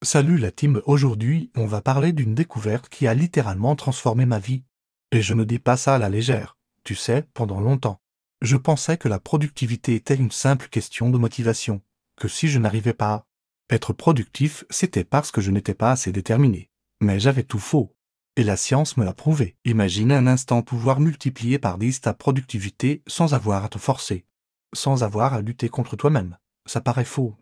Salut la team, aujourd'hui on va parler d'une découverte qui a littéralement transformé ma vie. Et je ne dis pas ça à la légère. Tu sais, pendant longtemps, je pensais que la productivité était une simple question de motivation, que si je n'arrivais pas à être productif, c'était parce que je n'étais pas assez déterminé. Mais j'avais tout faux. Et la science me l'a prouvé. Imagine un instant pouvoir multiplier par 10 ta productivité sans avoir à te forcer, sans avoir à lutter contre toi-même. Ça paraît faux.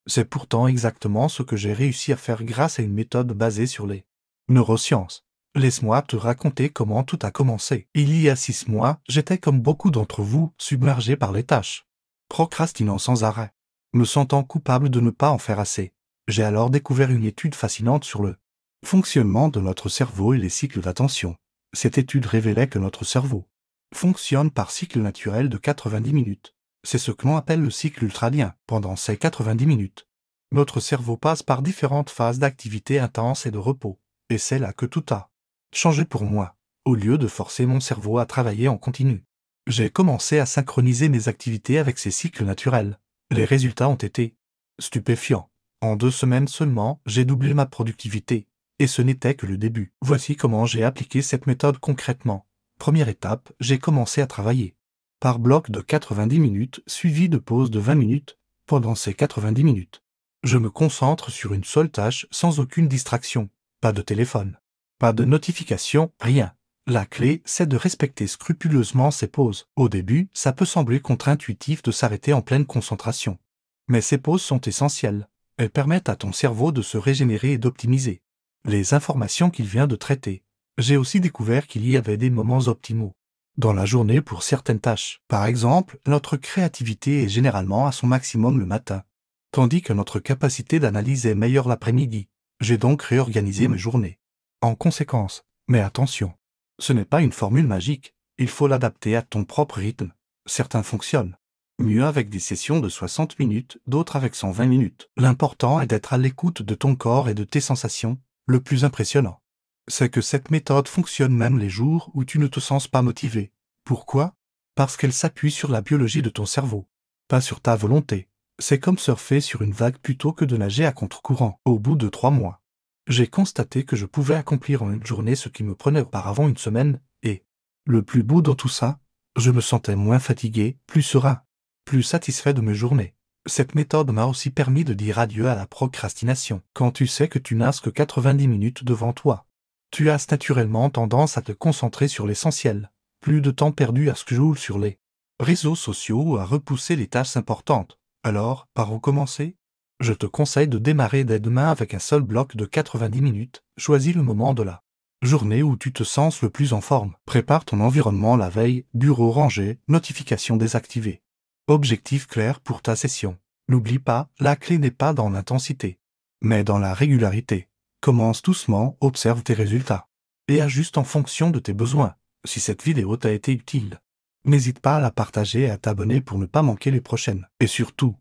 C'est pourtant exactement ce que j'ai réussi à faire grâce à une méthode basée sur les neurosciences. Laisse-moi te raconter comment tout a commencé. Il y a 6 mois, j'étais comme beaucoup d'entre vous, submergé par les tâches, procrastinant sans arrêt, me sentant coupable de ne pas en faire assez. J'ai alors découvert une étude fascinante sur le fonctionnement de notre cerveau et les cycles d'attention. Cette étude révélait que notre cerveau fonctionne par cycle naturel de 90 minutes. C'est ce que l'on appelle le cycle ultradien. Pendant ces 90 minutes, notre cerveau passe par différentes phases d'activité intense et de repos. Et c'est là que tout a changé pour moi. Au lieu de forcer mon cerveau à travailler en continu, j'ai commencé à synchroniser mes activités avec ces cycles naturels. Les résultats ont été stupéfiants. En 2 semaines seulement, j'ai doublé ma productivité. Et ce n'était que le début. Voici comment j'ai appliqué cette méthode concrètement. Première étape, j'ai commencé à travailler par bloc de 90 minutes, suivi de pauses de 20 minutes. Pendant ces 90 minutes, je me concentre sur une seule tâche sans aucune distraction. Pas de téléphone, pas de notification, rien. La clé, c'est de respecter scrupuleusement ces pauses. Au début, ça peut sembler contre-intuitif de s'arrêter en pleine concentration. Mais ces pauses sont essentielles. Elles permettent à ton cerveau de se régénérer et d'optimiser les informations qu'il vient de traiter. J'ai aussi découvert qu'il y avait des moments optimaux dans la journée pour certaines tâches. Par exemple, notre créativité est généralement à son maximum le matin, tandis que notre capacité d'analyse est meilleure l'après-midi. J'ai donc réorganisé mes journées en conséquence. Mais attention, ce n'est pas une formule magique, il faut l'adapter à ton propre rythme. Certains fonctionnent mieux avec des sessions de 60 minutes, d'autres avec 120 minutes. L'important est d'être à l'écoute de ton corps et de tes sensations. Le plus impressionnant, c'est que cette méthode fonctionne même les jours où tu ne te sens pas motivé. Pourquoi? Parce qu'elle s'appuie sur la biologie de ton cerveau, pas sur ta volonté. C'est comme surfer sur une vague plutôt que de nager à contre-courant. Au bout de 3 mois, j'ai constaté que je pouvais accomplir en une journée ce qui me prenait auparavant une semaine, et, le plus beau dans tout ça, je me sentais moins fatigué, plus serein, plus satisfait de mes journées. Cette méthode m'a aussi permis de dire adieu à la procrastination. Quand tu sais que tu n'as que 90 minutes devant toi, tu as naturellement tendance à te concentrer sur l'essentiel. Plus de temps perdu à scroll sur les réseaux sociaux ou à repousser les tâches importantes. Alors, par où commencer? Je te conseille de démarrer dès demain avec un seul bloc de 90 minutes. Choisis le moment de la journée où tu te sens le plus en forme. Prépare ton environnement la veille, bureau rangé, notifications désactivées. Objectif clair pour ta session. N'oublie pas, la clé n'est pas dans l'intensité, mais dans la régularité. Commence doucement, observe tes résultats et ajuste en fonction de tes besoins. Si cette vidéo t'a été utile, n'hésite pas à la partager et à t'abonner pour ne pas manquer les prochaines. Et surtout,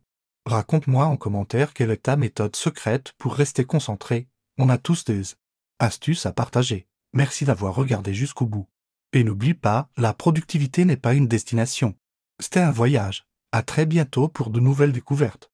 raconte-moi en commentaire quelle est ta méthode secrète pour rester concentré. On a tous des astuces à partager. Merci d'avoir regardé jusqu'au bout. Et n'oublie pas, la productivité n'est pas une destination. C'était un voyage. À très bientôt pour de nouvelles découvertes.